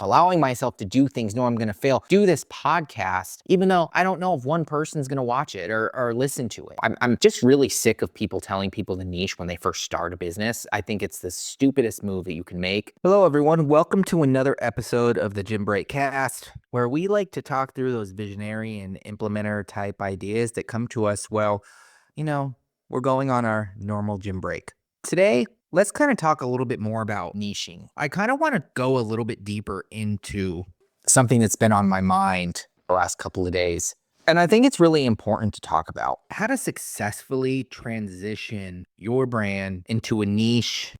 allowing myself to do things, know I'm going to fail, do this podcast, even though I don't know if one person's going to watch it or listen to it. I'm just really sick of people telling people to niche when they first start a business. I think it's the stupidest move that you can make. Hello, everyone. Welcome to another episode of the Gym Break Cast, where we like to talk through those visionary and implementer type ideas that come to us while, we're going on our normal gym break. Today, let's kind of talk a little bit more about niching. I kind of want to go a little bit deeper into something that's been on my mind the last couple of days. And I think it's really important to talk about how to successfully transition your brand into a niche,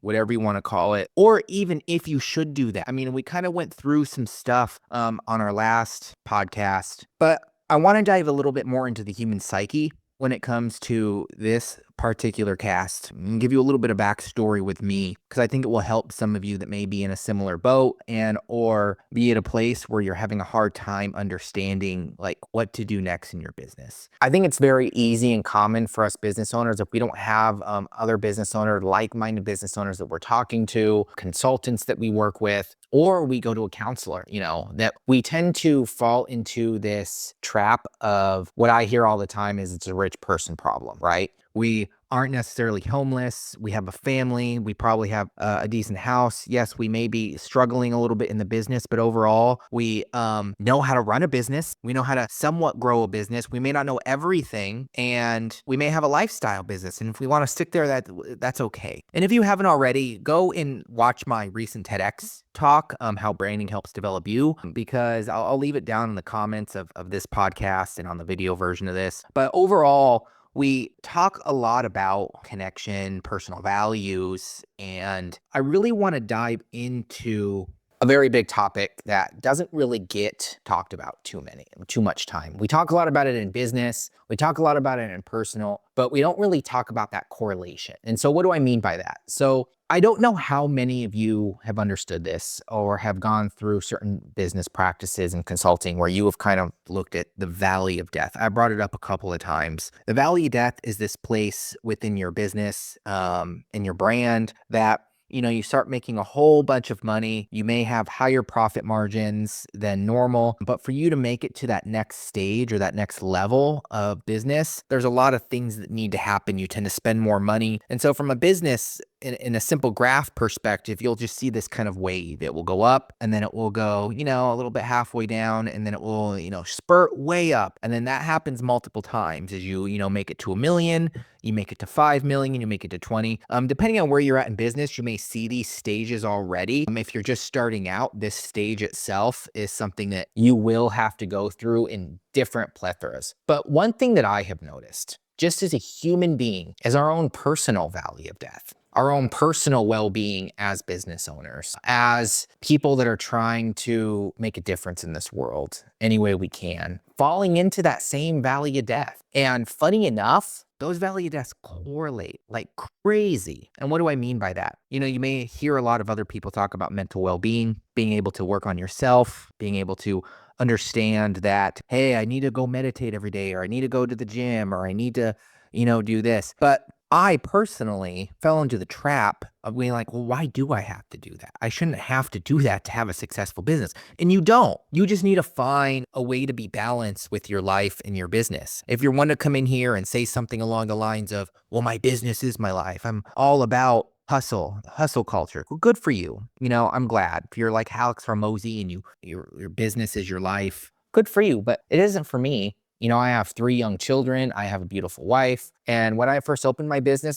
whatever you want to call it, or even if you should do that. I mean, we kind of went through some stuff on our last podcast, but I want to dive a little bit more into the human psyche when it comes to this particular cast and give you a little bit of backstory with me, because I think it will help some of you that may be in a similar boat and or be at a place where you're having a hard time understanding like what to do next in your business. I think it's very easy and common for us business owners, if we don't have other business owners, like-minded business owners that we're talking to, consultants that we work with, or we go to a counselor, that we tend to fall into this trap of what I hear all the time is it's a rich person problem, right? We aren't necessarily homeless. We have a family. We probably have a decent house. Yes, we may be struggling a little bit in the business, but overall, we know how to run a business. We know how to somewhat grow a business. We may not know everything, and we may have a lifestyle business. And if we want to stick there, that's okay. And if you haven't already, go and watch my recent TEDx talk, how branding helps develop you, because I'll leave it down in the comments of this podcast and on the video version of this. But overall, we talk a lot about connection, personal values, and I really want to dive into a very big topic that doesn't really get talked about too much time. We talk a lot about it in business, we talk a lot about it in personal, but we don't really talk about that correlation. And so what do I mean by that? So I don't know how many of you have understood this or have gone through certain business practices and consulting where you have kind of looked at the valley of death. I brought it up a couple of times. The valley of death is this place within your business, in your brand that you start making a whole bunch of money. You may have higher profit margins than normal, but for you to make it to that next stage or that next level of business, there's a lot of things that need to happen. You tend to spend more money. And so from a business, in a simple graph perspective, you'll just see this kind of wave. It will go up and then it will go, a little bit halfway down, and then it will, spurt way up. And then that happens multiple times as you make it to 1 million, you make it to 5 million, you make it to 20. Depending on where you're at in business, you may see these stages already. If you're just starting out, this stage itself is something that you will have to go through in different plethoras. But one thing that I have noticed, just as a human being, is our own personal valley of death, our own personal well-being as business owners, as people that are trying to make a difference in this world any way we can, falling into that same valley of death. And funny enough, those valley of deaths correlate like crazy. And what do I mean by that? You may hear a lot of other people talk about mental well-being, being able to work on yourself, being able to understand that, hey, I need to go meditate every day, or I need to go to the gym, or I need to, do this. But I personally fell into the trap of being like, well, why do I have to do that? I shouldn't have to do that to have a successful business. And you don't. You just need to find a way to be balanced with your life and your business. If you're one to come in here and say something along the lines of, well, my business is my life, I'm all about hustle culture. Well, good for you. I'm glad. If you're like Alex Ramosi and your business is your life, good for you. But it isn't for me. I have 3 young children. I have a beautiful wife. And when I first opened my business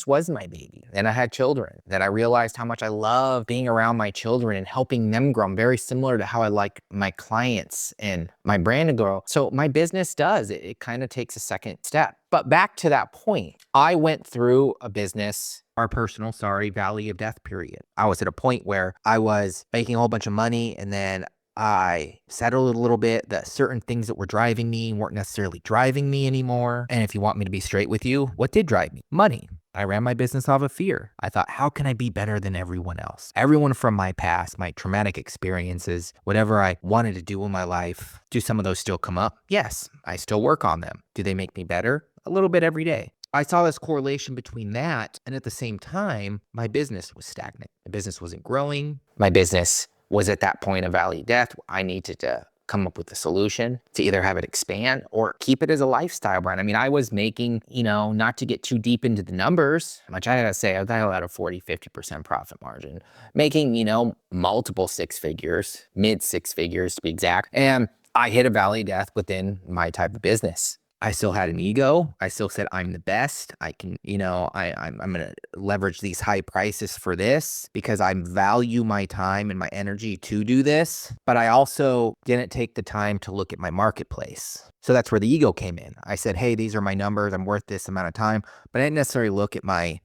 was my baby. Then I had children. Then I realized how much I love being around my children and helping them grow. I'm very similar to how I like my clients and my brand to grow. So my business does. It kind of takes a second step. But back to that point, I went through a business, our personal, valley of death period. I was at a point where I was making a whole bunch of money, and then I settled a little bit that certain things that were driving me weren't necessarily driving me anymore. And if you want me to be straight with you, what did drive me? Money. I ran my business off of fear. I thought, how can I be better than everyone else? Everyone from my past, my traumatic experiences, whatever I wanted to do in my life, do some of those still come up? Yes, I still work on them. Do they make me better? A little bit every day. I saw this correlation between that, and at the same time, my business was stagnant. My business wasn't growing. My business was at that point of valley of death. I needed to come up with a solution to either have it expand or keep it as a lifestyle brand. I mean, I was making, not to get too deep into the numbers, much I gotta say, I had a 40-50% profit margin, making, multiple six figures, mid six figures to be exact. And I hit a valley of death within my type of business. I still had an ego. I still said, I'm the best. I can, I'm going to leverage these high prices for this because I value my time and my energy to do this. But I also didn't take the time to look at my marketplace. So that's where the ego came in. I said, hey, these are my numbers. I'm worth this amount of time. But I didn't necessarily look at my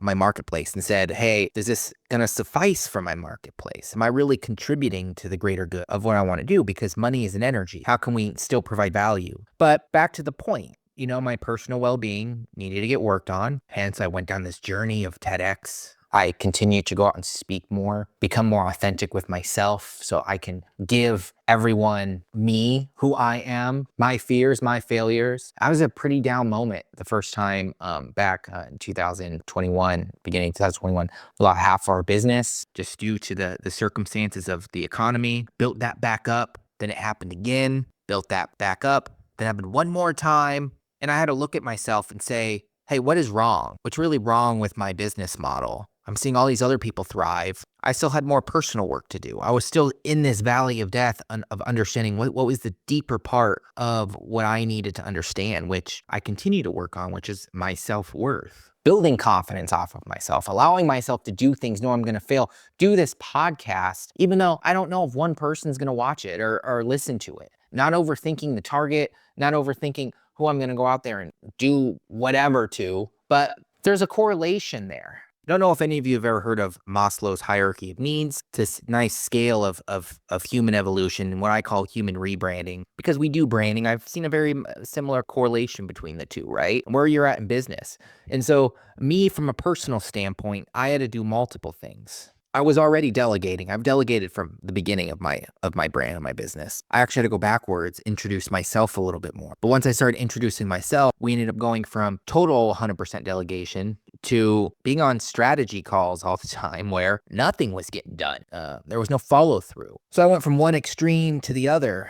marketplace and said, hey, is this going to suffice for my marketplace? Am I really contributing to the greater good of what I want to do? Because money is an energy. How can we still provide value? But back to the point, my personal well-being needed to get worked on. Hence, I went down this journey of TEDx. I continue to go out and speak more, become more authentic with myself so I can give everyone me, who I am, my fears, my failures. I was a pretty down moment the first time back in 2021, beginning of 2021, lost half our business just due to the circumstances of the economy. Built that back up, then it happened again, built that back up, then happened one more time. And I had to look at myself and say, hey, what is wrong? What's really wrong with my business model? I'm seeing all these other people thrive. I still had more personal work to do. I was still in this valley of death of understanding what was the deeper part of what I needed to understand, which I continue to work on, which is my self-worth. Building confidence off of myself, allowing myself to do things, know I'm going to fail, do this podcast, even though I don't know if one person's going to watch it or listen to it. Not overthinking the target, not overthinking who I'm going to go out there and do whatever to, but there's a correlation there. I don't know if any of you have ever heard of Maslow's hierarchy of needs. It's this nice scale of human evolution and what I call human rebranding. Because we do branding, I've seen a very similar correlation between the two, right? Where you're at in business. And so me, from a personal standpoint, I had to do multiple things. I was already delegating. I've delegated from the beginning of my brand and my business. I actually had to go backwards, introduce myself a little bit more. But once I started introducing myself, we ended up going from total 100% delegation to being on strategy calls all the time where nothing was getting done. There was no follow through. So I went from one extreme to the other,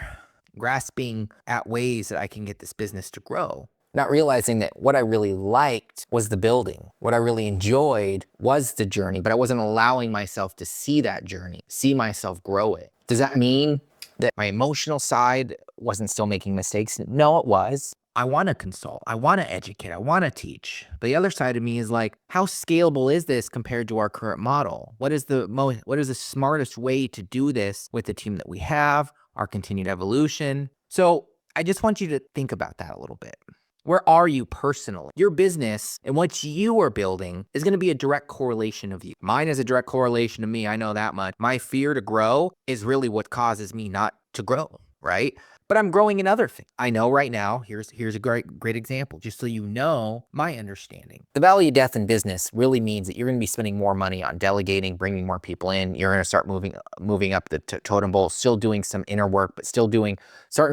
grasping at ways that I can get this business to grow. Not realizing that what I really liked was the building. What I really enjoyed was the journey, but I wasn't allowing myself to see that journey, see myself grow it. Does that mean that my emotional side wasn't still making mistakes? No, it was. I want to consult. I want to educate. I want to teach. But the other side of me is like, how scalable is this compared to our current model? What is the smartest way to do this with the team that we have, our continued evolution? So I just want you to think about that a little bit. Where are you personally? Your business and what you are building is going to be a direct correlation of you. Mine is a direct correlation to me. I know that much. My fear to grow is really what causes me not to grow, right? But I'm growing in other things. I know right now, here's a great example, just so you know my understanding. The valley of death in business really means that you're going to be spending more money on delegating, bringing more people in. You're going to start moving up the totem pole, still doing some inner work, but starting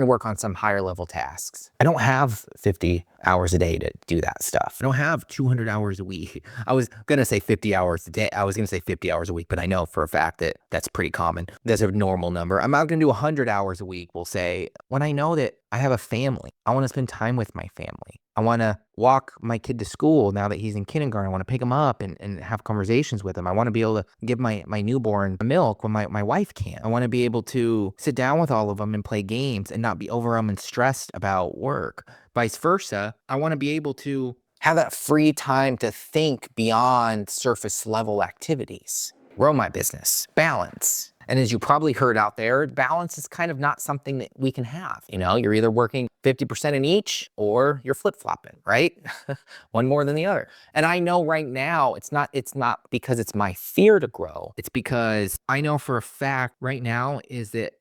to work on some higher level tasks. I don't have 50 hours a day to do that stuff. I don't have 200 hours a week. I was going to say 50 hours a day. I was going to say 50 hours a week, but I know for a fact that that's pretty common. That's a normal number. I'm not going to do 100 hours a week, we'll say, when I know that I have a family. I want to spend time with my family. I want to walk my kid to school now that he's in kindergarten. I want to pick him up and have conversations with him. I want to be able to give my newborn milk when my wife can't. I want to be able to sit down with all of them and play games and not be overwhelmed and stressed about work. Vice versa, I want to be able to have that free time to think beyond surface level activities. Grow my business. Balance. And as you probably heard out there, balance is kind of not something that we can have. You're either working 50% in each or you're flip-flopping, right? One more than the other. And I know right now it's not because it's my fear to grow. It's because I know for a fact right now is that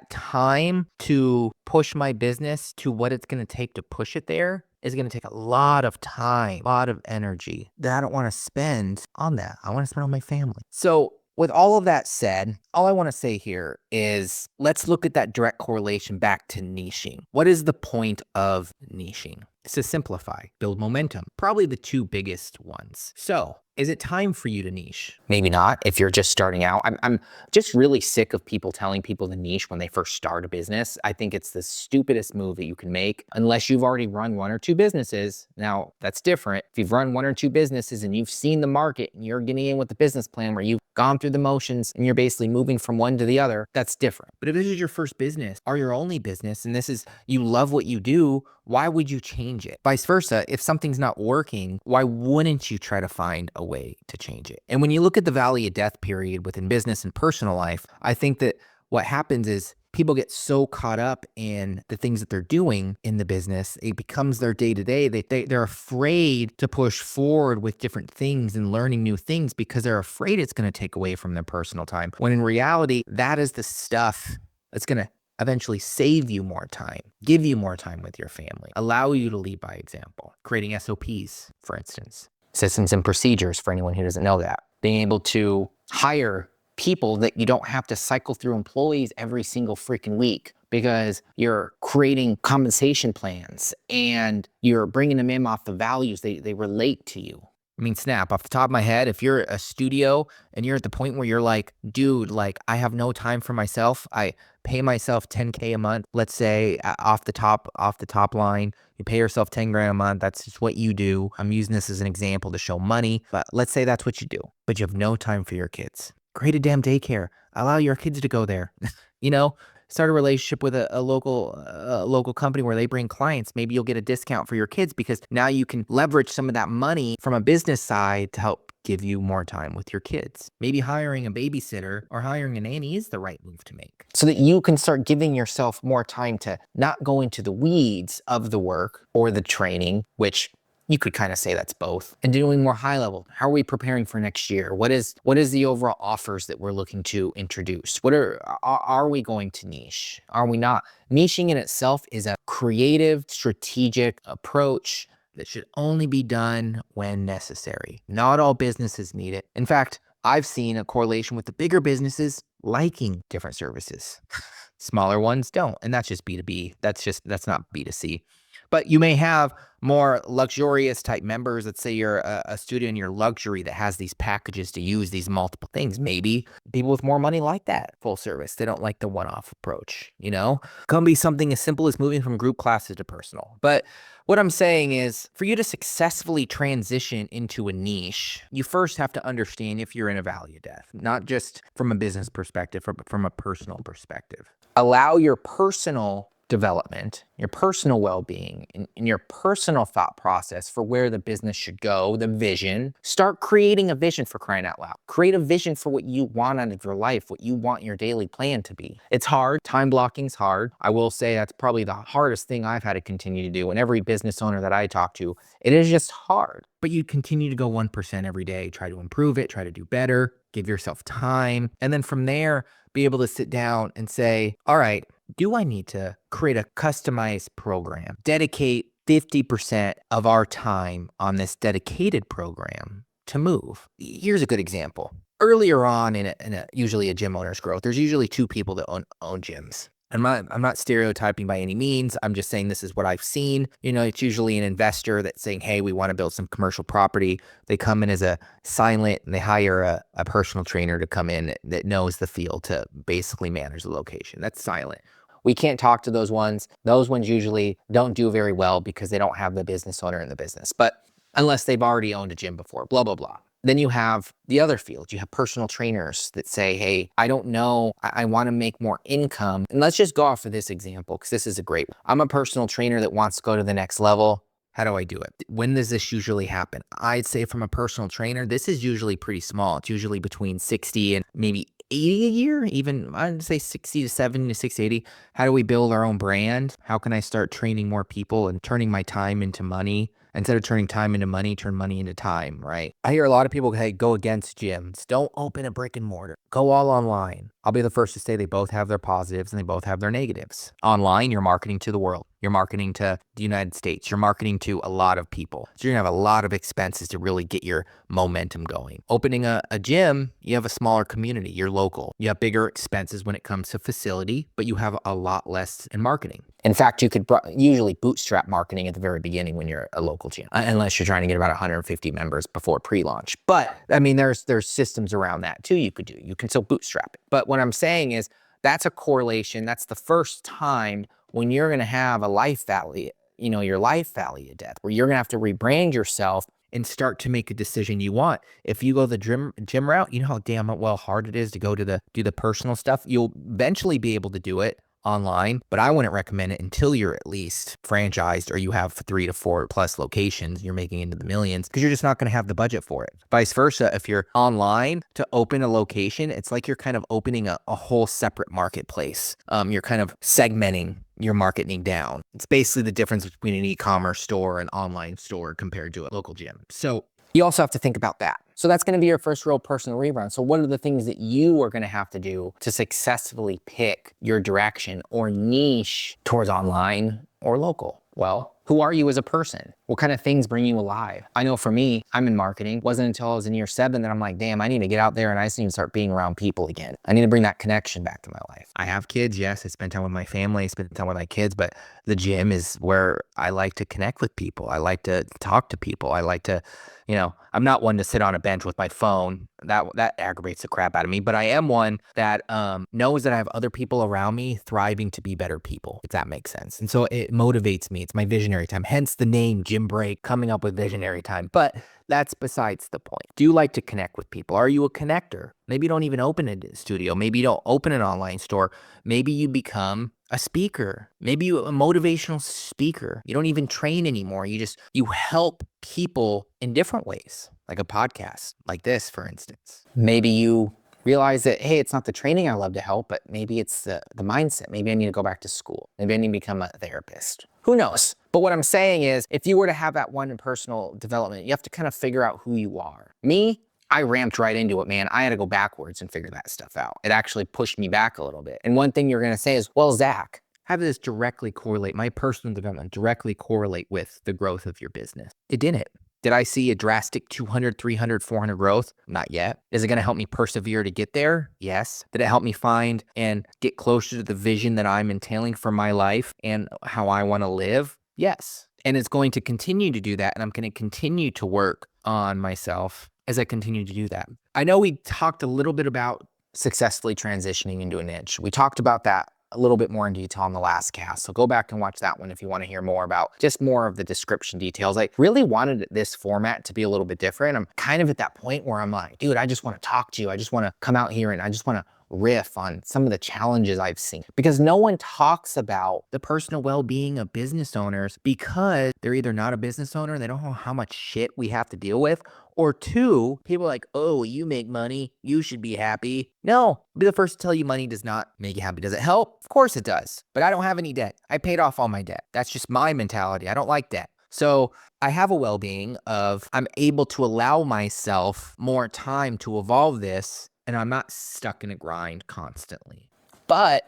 time to push my business to what it's going to take to push it there is going to take a lot of time, a lot of energy that I don't want to spend on that. I want to spend on my family. So with all of that said, all I want to say here is let's look at that direct correlation back to niching. What is the point of niching? to simplify, build momentum, probably the two biggest ones. So, is it time for you to niche? Maybe not if you're just starting out. I'm just really sick of people telling people to niche when they first start a business. I think it's the stupidest move that you can make unless you've already run one or two businesses. Now, that's different. If you've run one or two businesses and you've seen the market and you're getting in with the business plan where you've gone through the motions and you're basically moving from one to the other, that's different. But if this is your first business or your only business and this is you love what you do, why would you change it? Vice versa, if something's not working, why wouldn't you try to find a way to change it? And when you look at the valley of death period within business and personal life, I think that what happens is people get so caught up in the things that they're doing in the business, it becomes their day-to-day. They're afraid to push forward with different things and learning new things because they're afraid it's going to take away from their personal time. When in reality, that is the stuff that's going to eventually save you more time, give you more time with your family, allow you to lead by example, creating SOPs, for instance, systems and procedures for anyone who doesn't know that, being able to hire people that you don't have to cycle through employees every single freaking week because you're creating compensation plans and you're bringing them in off the values they relate to you. I mean, snap, off the top of my head, if you're a studio and you're at the point where you're like, dude, like I have no time for myself, I pay myself 10K a month, let's say off the top line, you pay yourself 10 grand a month. That's just what you do. I'm using this as an example to show money, but let's say that's what you do, but you have no time for your kids. Create a damn daycare. Allow your kids to go there. Start a relationship with a local company where they bring clients. Maybe you'll get a discount for your kids because now you can leverage some of that money from a business side to help give you more time with your kids. Maybe hiring a babysitter or hiring a nanny is the right move to make so that you can start giving yourself more time to not go into the weeds of the work or the training, which you could kind of say that's both, and doing more high level. How are we preparing for next year? What is the overall offers that we're looking to introduce? Are we going to niche? Are we not? Niching in itself is a creative, strategic approach that should only be done when necessary. Not all businesses need it. In fact, I've seen a correlation with the bigger businesses liking different services. Smaller ones don't, and that's just B2B. That's not B2C. But you may have more luxurious type members. Let's say you're a studio in your luxury that has these packages to use these multiple things. Maybe people with more money like that full service. They don't like the one-off approach, Can be something as simple as moving from group classes to personal. But what I'm saying is for you to successfully transition into a niche, you first have to understand if you're in a valley of death, not just from a business perspective, but from a personal perspective. Allow your personal development, your personal well-being, and your personal thought process for where the business should go, the vision. Start creating a vision, for crying out loud. Create a vision for what you want out of your life, what you want your daily plan to be. It's hard. Time blocking's hard. I will say that's probably the hardest thing I've had to continue to do. And every business owner that I talk to, it is just hard. But you continue to go 1% every day, try to improve it, try to do better, give yourself time. And then from there, be able to sit down and say, all right, do I need to create a customized program, dedicate 50% of our time on this dedicated program to move? Here's a good example. Earlier on in usually a gym owner's growth, there's usually two people that own gyms. I'm not stereotyping by any means. I'm just saying this is what I've seen. It's usually an investor that's saying, hey, we want to build some commercial property. They come in as a silent and they hire a personal trainer to come in that knows the field to basically manage the location. That's silent. We can't talk to those ones. Those ones usually don't do very well because they don't have the business owner in the business. But unless they've already owned a gym before, blah, blah, blah. Then you have the other field. You have personal trainers that say, hey, I don't know, I want to make more income. And let's just go off of this example because this is a great one. I'm a personal trainer that wants to go to the next level. How do I do it? When does this usually happen? I'd say from a personal trainer, this is usually pretty small. It's usually between 60 and maybe 80 a year, even I'd say 60 to 70 to 680. How do we build our own brand? How can I start training more people and turning my time into money? Instead of turning time into money, turn money into time, right? I hear a lot of people, hey, go against gyms. Don't open a brick and mortar. go all online. I'll be the first to say they both have their positives and they both have their negatives. Online, you're marketing to the world. You're marketing to the United States. You're marketing to a lot of people. So you're gonna have a lot of expenses to really get your momentum going. Opening a gym, you have a smaller community. You're local. You have bigger expenses when it comes to facility, but you have a lot less in marketing. In fact, you could usually bootstrap marketing at the very beginning when you're a local gym, unless you're trying to get about 150 members before pre-launch. But I mean, there's systems around that too you could do. You can still bootstrap it. But what I'm saying is that's a correlation. That's the first time when you're going to have a life valley, your life valley of death, where you're going to have to rebrand yourself and start to make a decision you want. If you go the gym route, you know how damn well hard it is to go to do the personal stuff. You'll eventually be able to do it online, but I wouldn't recommend it until you're at least franchised or you have 3 to 4 plus locations, you're making into the millions, because you're just not going to have the budget for it. Vice versa, if you're online to open a location, it's like you're kind of opening a whole separate marketplace. You're kind of segmenting your marketing down. It's basically the difference between an e-commerce store and online store compared to a local gym. So you also have to think about that. So that's going to be your first real personal rebrand. So what are the things that you are going to have to do to successfully pick your direction or niche towards online or local? Well, who are you as a person? What kind of things bring you alive? I know for me, I'm in marketing. It wasn't until I was in year 7 that I'm like, damn, I need to get out there and I just need to start being around people again. I need to bring that connection back to my life. I have kids, yes. I spend time with my family, I spend time with my kids, but the gym is where I like to connect with people. I like to talk to people. I like to, I'm not one to sit on a bench with my phone. That aggravates the crap out of me, but I am one that knows that I have other people around me thriving to be better people, if that makes sense. And so it motivates me. It's my visionary time, hence the name Gym Break, coming up with visionary time. But that's besides the point. Do you like to connect with people? Are you a connector? Maybe you don't even open a studio. Maybe you don't open an online store. Maybe you become a speaker. Maybe you a motivational speaker. You don't even train anymore. You help people in different ways, like a podcast like this, for instance. Maybe you realize that, hey, it's not the training I love to help, but maybe it's the mindset. Maybe I need to go back to school. Maybe I need to become a therapist. Who knows? But what I'm saying is, if you were to have that one in personal development, you have to kind of figure out who you are. Me, I ramped right into it, man. I had to go backwards and figure that stuff out. It actually pushed me back a little bit. And one thing you're going to say is, well, Zach, how did this directly correlate, my personal development directly correlate with the growth of your business? It didn't. Did I see a drastic 200, 300, 400 growth? Not yet. Is it going to help me persevere to get there? Yes. Did it help me find and get closer to the vision that I'm entailing for my life and how I want to live? Yes. And it's going to continue to do that. And I'm going to continue to work on myself as I continue to do that. I know we talked a little bit about successfully transitioning into a niche. We talked about that a little bit more in detail on the last cast. So go back and watch that one if you want to hear more about just more of the description details. I really wanted this format to be a little bit different. I'm kind of at that point where I'm like, dude, I just want to talk to you. I just want to come out here and I just want to riff on some of the challenges I've seen, because no one talks about the personal well-being of business owners because they're either not a business owner, they don't know how much shit we have to deal with, or 2, people are like, oh, you make money, you should be happy. No, I'll be the first to tell you money does not make you happy. Does it help? Of course it does, but I don't have any debt. I paid off all my debt. That's just my mentality. I don't like debt. So I have a well-being of I'm able to allow myself more time to evolve this, and I'm not stuck in a grind constantly. But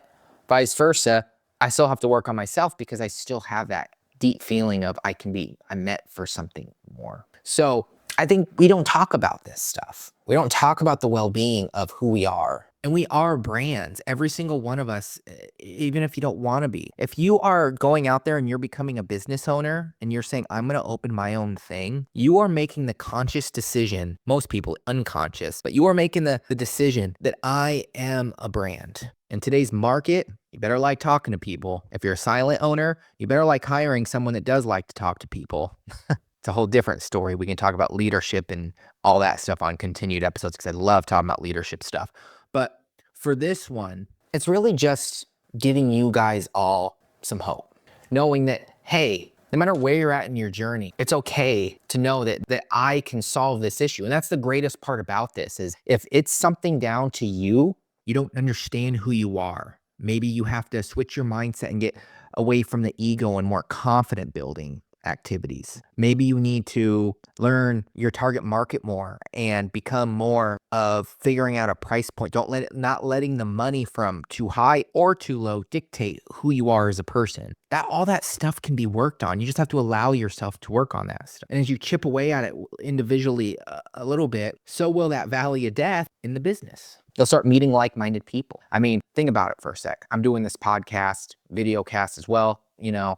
vice versa, I still have to work on myself because I still have that deep feeling of I'm meant for something more. So I think we don't talk about this stuff. We don't talk about the well-being of who we are. And we are brands, every single one of us, even if you don't want to be. If you are going out there and you're becoming a business owner and you're saying, I'm going to open my own thing, you are making the conscious decision, most people unconscious, but you are making the decision that I am a brand. In today's market, you better like talking to people. If you're a silent owner, you better like hiring someone that does like to talk to people. It's a whole different story. We can talk about leadership and all that stuff on continued episodes because I love talking about leadership stuff. But for this one, it's really just giving you guys all some hope, knowing that, hey, no matter where you're at in your journey, it's okay to know that I can solve this issue. And that's the greatest part about this is if it's something down to you, you don't understand who you are. Maybe you have to switch your mindset and get away from the ego and more confident building activities. Maybe you need to learn your target market more and become more of figuring out a price point. Not letting the money from too high or too low dictate who you are as a person. All that stuff can be worked on. You just have to allow yourself to work on that stuff. And as you chip away at it individually a little bit, so will that valley of death in the business. You'll start meeting like-minded people. I mean, think about it for a sec. I'm doing this podcast, video cast as well,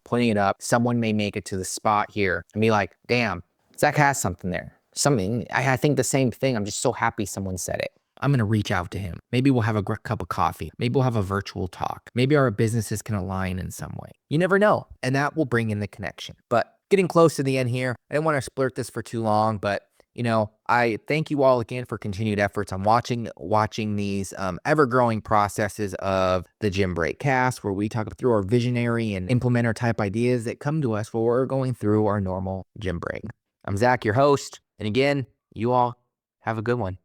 putting it up. Someone may make it to the spot here and be like, damn, Zach has something there. I think the same thing. I'm just so happy someone said it. I'm going to reach out to him. Maybe we'll have a cup of coffee. Maybe we'll have a virtual talk. Maybe our businesses can align in some way. You never know. And that will bring in the connection. But getting close to the end here, I didn't want to splurt this for too long, but I thank you all again for continued efforts on watching these ever-growing processes of the Gym Break Cast, where we talk through our visionary and implementer type ideas that come to us while we're going through our normal gym break. I'm Zach, your host. And again, you all have a good one.